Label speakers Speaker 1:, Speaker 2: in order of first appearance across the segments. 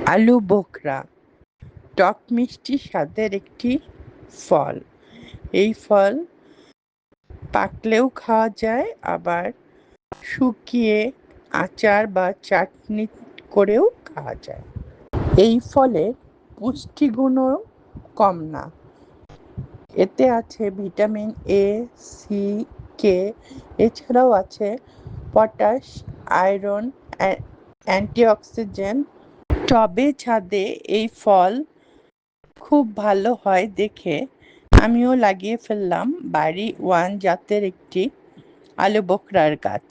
Speaker 1: আলু বোখরা টক মিষ্টি স্বাদের একটি ফল। এই ফল পাকলেও খাওয়া যায়, আবার শুকিয়ে আচার বা চাটনি করেও খাওয়া যায়। এই ফলের পুষ্টিগুণও কম না। এতে আছে ভিটামিন এ, সি, কে, এছাড়াও আছে পটাশ, আয়রন, অ্যান্টিঅক্সিডেন্ট। টবে ছাদে এই ফল খুব ভালো হয় দেখে আমিও লাগিয়ে ফেললাম বাড়ি ওয়ান জাতের একটি আলু বোখরার গাছ।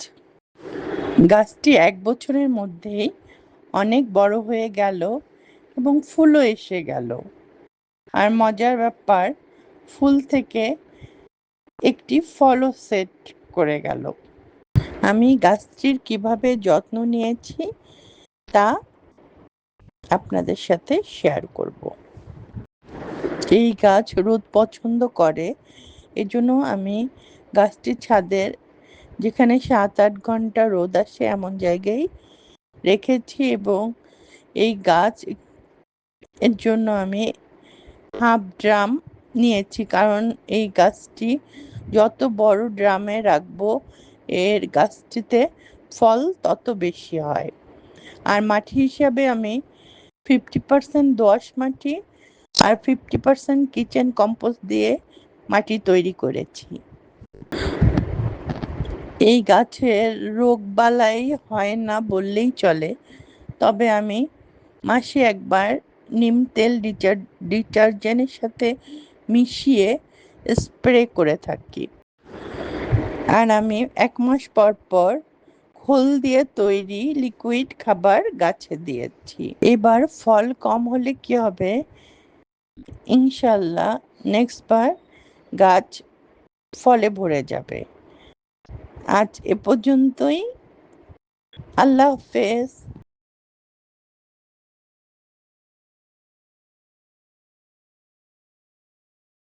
Speaker 1: গাছটি ১ বছরের মধ্যেই অনেক বড় হয়ে গেল এবং ফুলও এসে গেল। আর মজার ব্যাপার, ফুল থেকে একটি ফলও সেট করে গেল। আমি গাছটির কিভাবে যত্ন নিয়েছি তা আপনাদের সাথে শেয়ার করব। এই গাছ রোদ পছন্দ করে, এজন্য আমি গাছটির ছাদের যেখানে ৭-৮ ঘন্টা রোদ আসে এমন জায়গায় রেখেছি, এবং এই গাছ এর জন্য আমি হাফ ড্রাম নিয়েছি, কারণ এই গাছটি যত বড় ড্রামে রাখবো এর গাছটিতে ফল তত বেশি হয়। আর মাটি হিসাবে আমি 50% দোআঁশ মাটি আর 50% কিচেন কম্পোস্ট দিয়ে মাটি তৈরি করেছি। এই গাছের রোগবালাই হয় না বললেই চলে, তবে আমি মাসে একবার নিম তেল ডিটারজেন্টের সাথে মিশিয়ে স্প্রে করে থাকি। আর আমি ১ মাস পর পর খোল দিয়ে তৈরি লিকুইড খাবার গাছে দিয়েছি। এবার ফল কম হলে কি হবে, ইনশাল্লাহ নেক্সট বার গাছ ফলে ভরে যাবে। আজ এ পর্যন্তই। আল্লাহ হাফেজ।